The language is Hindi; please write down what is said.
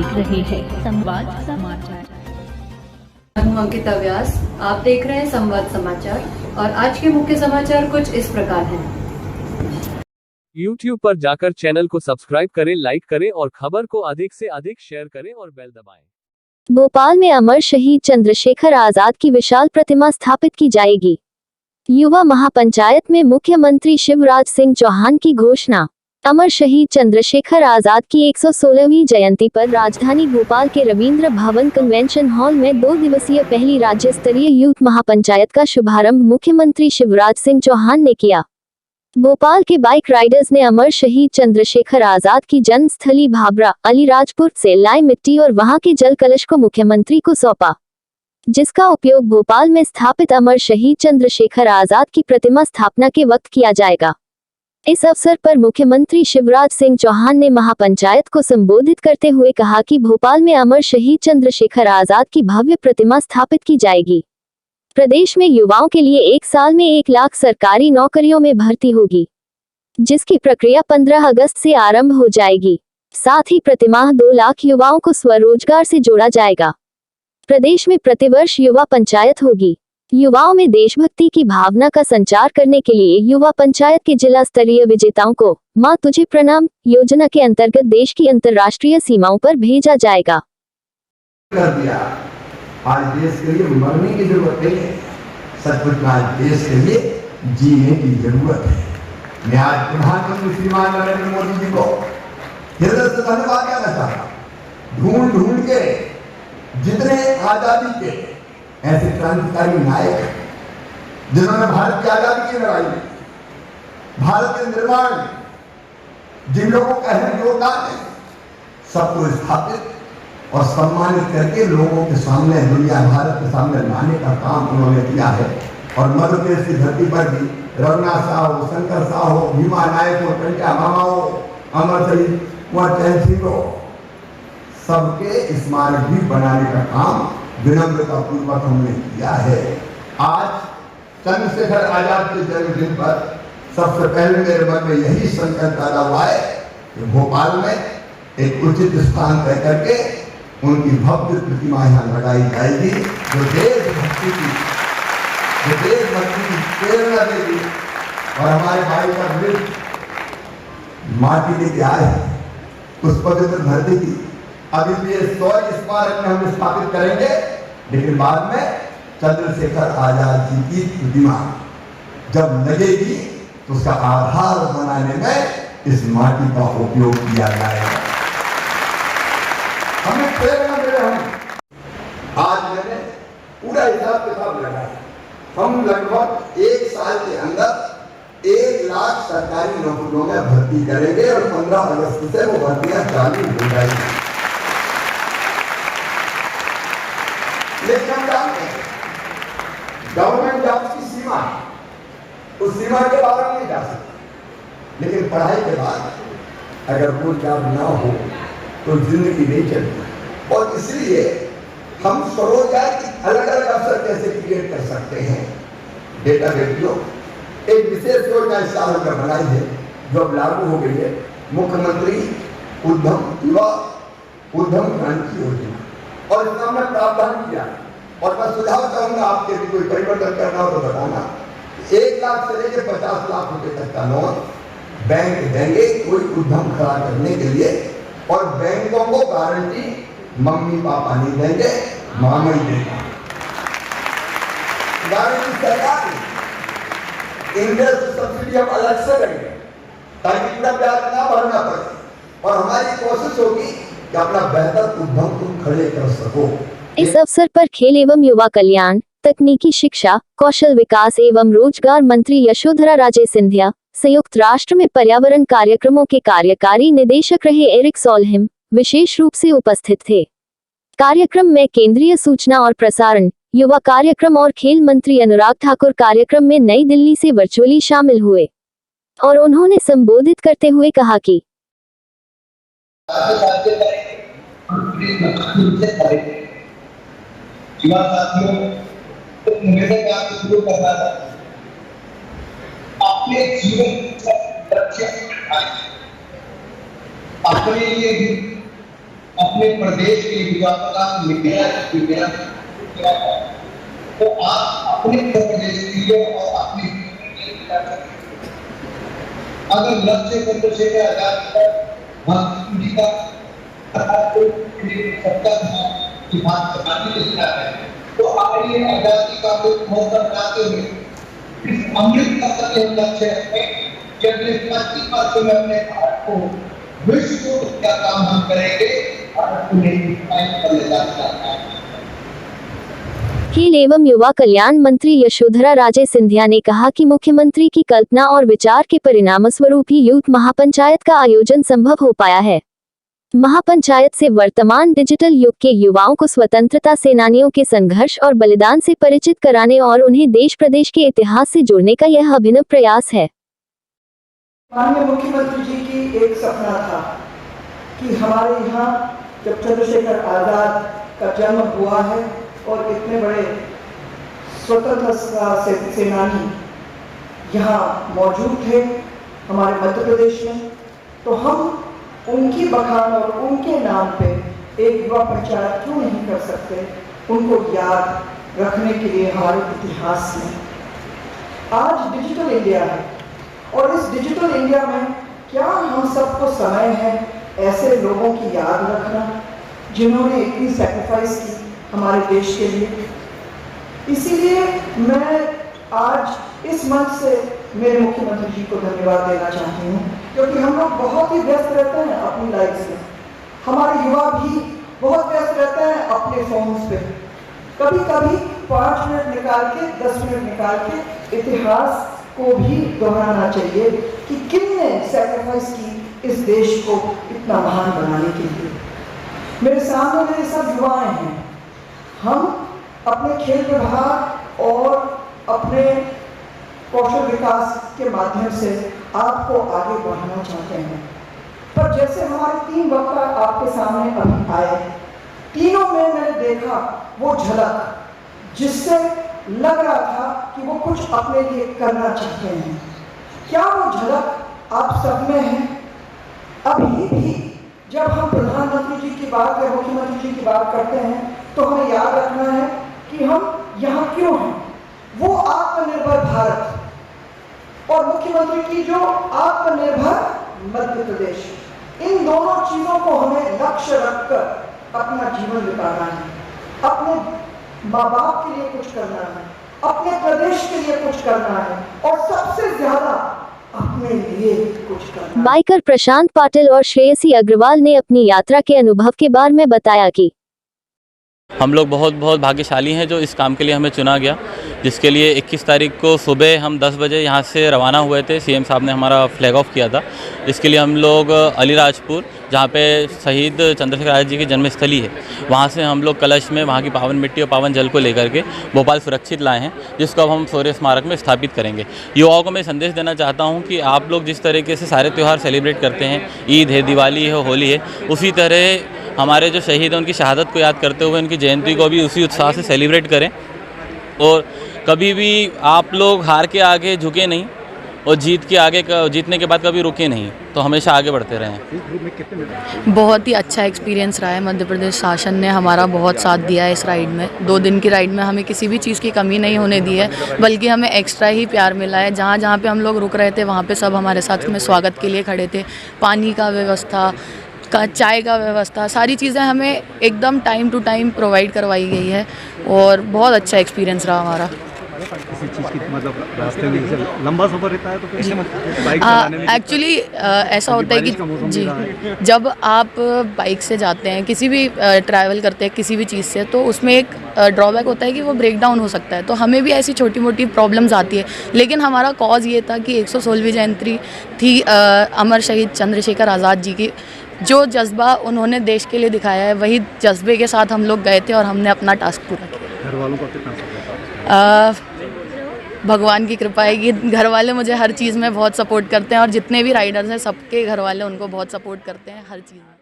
देख रहे हैं संवाद समाचार। मैं हूं अंकिता व्यास। आप देख रहे हैं संवाद समाचार और आज के मुख्य समाचार कुछ इस प्रकार हैं। YouTube पर जाकर चैनल को सब्सक्राइब करें, लाइक करें और खबर को अधिक से अधिक शेयर करें और बेल दबाएं। भोपाल में अमर शहीद चंद्रशेखर आजाद की विशाल प्रतिमा स्थापित की जाएगी। युवा महापंचायत में मुख्यमंत्री शिवराज सिंह चौहान की घोषणा। अमर शहीद चंद्रशेखर आजाद की 116वीं जयंती पर राजधानी भोपाल के रविंद्र भवन कन्वेंशन हॉल में 2 दिवसीय पहली राज्य स्तरीय यूथ महापंचायत का शुभारंभ मुख्यमंत्री शिवराज सिंह चौहान ने किया। भोपाल के बाइक राइडर्स ने अमर शहीद चंद्रशेखर आजाद की जन्मस्थली भाबरा अलीराजपुर से लाई मिट्टी और वहां के जल कलश को मुख्यमंत्री को सौंपा, जिसका उपयोग भोपाल में स्थापित अमर शहीद चंद्रशेखर आजाद की प्रतिमा स्थापना के वक्त किया जाएगा। इस अवसर पर मुख्यमंत्री शिवराज सिंह चौहान ने महापंचायत को संबोधित करते हुए कहा कि भोपाल में अमर शहीद चंद्रशेखर आजाद की भव्य प्रतिमा स्थापित की जाएगी। प्रदेश में युवाओं के लिए 1 साल में 1 लाख सरकारी नौकरियों में भर्ती होगी, जिसकी प्रक्रिया 15 अगस्त से आरंभ हो जाएगी। साथ ही प्रतिमाह 2 लाख युवाओं को स्वरोजगार से जोड़ा जाएगा। प्रदेश में प्रतिवर्ष युवा पंचायत होगी। युवाओं में देशभक्ति की भावना का संचार करने के लिए युवा पंचायत के जिला स्तरीय विजेताओं को मां तुझे प्रणाम योजना के अंतर्गत देश की अंतर्राष्ट्रीय सीमाओं पर भेजा जाएगा। कर दिया। आज देश के लिए मरने की जरूरत नहीं है, सचमुच आज देश के लिए जीने की जरूरत है। मैं आज प्रधानमंत्री श्रीमान नरेंद्र मोदी जी को हृदय से धन्यवाद कहना चाहता हूँ। ढूंढ ढूंढ के जितने आजादी के ऐसे क्रांतिकारी नायक हैं जिन्होंने भारत की आजादी की लड़ाई में, भारत के निर्माण में जिन लोगों का अहम योगदान है, सबको स्थापित और सम्मानित करके लोगों के सामने, दुनिया भारत के सामने लाने का काम उन्होंने किया है। और मध्य प्रदेश की धरती पर भी रघुनाथ साहब, शंकर साहब, भीमा नायक हो, टंटा मामा हो, अमर शहीद कुंवर चैन सिंह हो, सबके स्मारक भी बनाने का काम विनम्रता पूर्वक हमने किया है। आज चंद्रशेखर आजाद के जन्मदिन पर सबसे पहले मेरे मन में यही संकल्प पैदा हुआ है कि भोपाल में एक उचित स्थान तय करके उनकी भव्य प्रतिमा यहाँ लगाई जाएगी, जो देशभक्ति की प्रेरणा देगी। और हमारे भाई का मृत माटी लेके आए उस पवित्र धरती की अभी भी 100 स्मारक में हम स्थापित करेंगे, लेकिन बाद में चंद्रशेखर आजाद जी की प्रतिमा जब लगेगी तो उसका आधार बनाने में इस माटी का उपयोग किया जाएगा। हमें प्रेरणा मिले। हम आज मैंने पूरा हिसाब किताब लगाया, हम लगभग 1 साल के अंदर 1 लाख सरकारी नौकरियों में भर्ती करेंगे और 15 अगस्त से वो भर्तियां चालू हो जाएगी। लेकिन हम जानते हैं गवर्नमेंट जॉब की सीमा, उस सीमा के बाहर नहीं जा सकते। लेकिन पढ़ाई के बाद अगर वो जॉब ना हो तो जिंदगी नहीं चलती। और इसलिए हम स्वरोजगार की अलग अलग अवसर कैसे क्रिएट कर सकते हैं। बेटा बेटियों, एक विशेष योजना इस साल में बनाई है जो अब लागू हो गई है, मुख्यमंत्री युवा उद्यम क्रांति योजना। और इसका हमने प्रावधान किया और मैं सुझाव चाहूंगा आपके भी कोई परिवर्तन करना हो तो बताना। 1 लाख से लेकर 50 लाख रुपए तक का लोन बैंक देंगे कोई उद्यम खड़ा करने के लिए, और बैंकों को गारंटी मम्मी पापा नहीं देंगे, मामा ही देगा। गारंटी सरकार, इंटरेस्ट सब्सिडी हम अलग से देंगे ताकि पूरा ब्याज ना भरना पड़े। और हमारी कोशिश होगी कि अपना बेहतर उद्यम तुम खड़े कर सको। इस अवसर पर खेल एवं युवा कल्याण, तकनीकी शिक्षा, कौशल विकास एवं रोजगार मंत्री यशोधरा राजे सिंधिया, संयुक्त राष्ट्र में पर्यावरण कार्यक्रमों के कार्यकारी निदेशक रहे एरिक सोलहिम विशेष रूप से उपस्थित थे। कार्यक्रम में केंद्रीय सूचना और प्रसारण, युवा कार्यक्रम और खेल मंत्री अनुराग ठाकुर कार्यक्रम में नई दिल्ली से वर्चुअली शामिल हुए और उन्होंने संबोधित करते हुए कहा कि युवा साथियों को निवेदन आपको शुरू करना था, अपने जीवन लक्ष्य अपने लिए भी अपने प्रदेश के युवा का विकास तो आप अपने प्रदेश के लिए और अपने अगर लक्ष्य चंद्रशेखर आजाद जी का सबका की बात करना है तो आइए आजादी का मौका बनाते हुए इस अमृत का सत्य लक्ष्य है कि अगले 25 वर्षों में अपने भारत को विश्व का काम हम करेंगे और उन्हें पर ले जाना है। खेल एवं युवा कल्याण मंत्री यशोधरा राजे सिंधिया ने कहा कि मुख्यमंत्री की कल्पना और विचार के परिणामस्वरूप ही यूथ महापंचायत का आयोजन संभव हो पाया है। महापंचायत से वर्तमान डिजिटल युग के युवाओं को स्वतंत्रता सेनानियों के संघर्ष और बलिदान से परिचित कराने और उन्हें देश प्रदेश के इतिहास से जोड़ने का यह अभिनव प्रयास है। माननीय मुख्यमंत्री जी की एक सपना था कि हमारे यहाँ जब चंद्रशेखर आजाद का जन्म हुआ है और इतने बड़े स्वतंत्रता सेनानी यहाँ मौजूद थे हमारे मध्य प्रदेश में, तो हम उनकी बखान और उनके नाम पे एक युवा पंचायत क्यों नहीं कर सकते, उनको याद रखने के लिए हमारे इतिहास में। आज डिजिटल इंडिया है और इस डिजिटल इंडिया में क्या हम सबको समय है ऐसे लोगों की याद रखना जिन्होंने इतनी सैक्रिफाइस की हमारे देश के लिए। इसीलिए मैं आज इस मंच से मेरे मुख्यमंत्री जी को धन्यवाद देना चाहती हूँ, क्योंकि हम लोग बहुत ही व्यस्त रहते हैं अपनी लाइफ से, हमारे युवा भी बहुत व्यस्त रहते हैं अपने फोन्स पे। कभी कभी 5 मिनट निकाल के 10 मिनट निकाल के इतिहास को भी दोहराना चाहिए कि किसने सैक्रिफाइस की इस देश को इतना महान बनाने के लिए। मेरे सामने मेरे सब युवाएं हैं, हम अपने खेल विभाग और अपने कौशल विकास के माध्यम से आपको आगे बढ़ाना चाहते हैं। पर जैसे हमारे 3 वक्ता आपके सामने अभी आए, तीनों में मैंने देखा वो झलक जिससे लग रहा था कि वो कुछ अपने लिए करना चाहते हैं। क्या वो झलक आप सब में है? अभी भी जब हम प्रधानमंत्री जी की बात या मुख्यमंत्री जी की बात करते हैं तो हमें याद रखना है कि हम यहाँ क्यों हैं। वो आत्मनिर्भर भारत और मुख्यमंत्री की जो आत्मनिर्भर मध्य प्रदेश, इन दोनों चीजों को हमें लक्ष्य रखकर अपना जीवन बिताना है, अपने माँ बाप के लिए कुछ करना है, अपने प्रदेश के लिए कुछ करना है और सबसे ज्यादा अपने लिए कुछ करना है। बाइकर प्रशांत पाटिल और श्रेयसी अग्रवाल ने अपनी यात्रा के अनुभव के बारे में बताया कि हम लोग बहुत भाग्यशाली हैं जो इस काम के लिए हमें चुना गया, जिसके लिए 21 तारीख को सुबह हम 10 बजे यहाँ से रवाना हुए थे। सीएम साहब ने हमारा फ्लैग ऑफ किया था। इसके लिए हम लोग अलीराजपुर, जहाँ पे शहीद चंद्रशेखर आजाद जी की जन्मस्थली है, वहाँ से हम लोग कलश में वहाँ की पावन मिट्टी और पावन जल को लेकर के भोपाल सुरक्षित लाए हैं, जिसको अब हम शौर्य स्मारक में स्थापित करेंगे। युवाओं को मैं संदेश देना चाहता हूँ कि आप लोग जिस तरीके से सारे त्यौहार सेलिब्रेट करते हैं, ईद है, दिवाली है, होली है, उसी तरह हमारे जो शहीद हैं उनकी शहादत को याद करते हुए उनकी जयंती को भी उसी उत्साह से सेलिब्रेट करें। और कभी भी आप लोग हार के आगे झुके नहीं और जीतने के बाद कभी रुके नहीं, तो हमेशा आगे बढ़ते रहें। बहुत ही अच्छा एक्सपीरियंस रहा है। मध्य प्रदेश शासन ने हमारा बहुत साथ दिया है इस राइड में। 2 दिन की राइड में हमें किसी भी चीज़ की कमी नहीं होने दी है, बल्कि हमें एक्स्ट्रा ही प्यार मिला है। जहाँ जहाँ पे हम लोग रुक रहे थे वहाँ पे सब हमारे साथ में स्वागत के लिए खड़े थे। पानी का व्यवस्था, चाय का व्यवस्था, सारी चीज़ें हमें एकदम टाइम टू टाइम प्रोवाइड करवाई गई है और बहुत अच्छा एक्सपीरियंस रहा हमारा। किसी चीज़ की मतलब रास्ते में जैसे लंबा सफ़र रहता है तो कैसे बाइक चलाने में एक्चुअली ऐसा होता है कि जी, जब आप बाइक से जाते हैं, किसी भी ट्रैवल करते हैं किसी भी चीज़ से, तो उसमें एक ड्रॉबैक होता है कि वो ब्रेक डाउन हो सकता है। तो हमें भी ऐसी छोटी मोटी प्रॉब्लम्स आती है, लेकिन हमारा कॉज ये था कि 116वीं जयंती थी अमर शहीद चंद्रशेखर आज़ाद जी की। जो जज्बा उन्होंने देश के लिए दिखाया है, वही जज्बे के साथ हम लोग गए थे और हमने अपना टास्क पूरा किया। घर वालों का कितना सपोर्ट? भगवान की कृपा है कि घर वाले मुझे हर चीज़ में बहुत सपोर्ट करते हैं और जितने भी राइडर्स हैं सबके घर वाले उनको बहुत सपोर्ट करते हैं हर चीज़ में।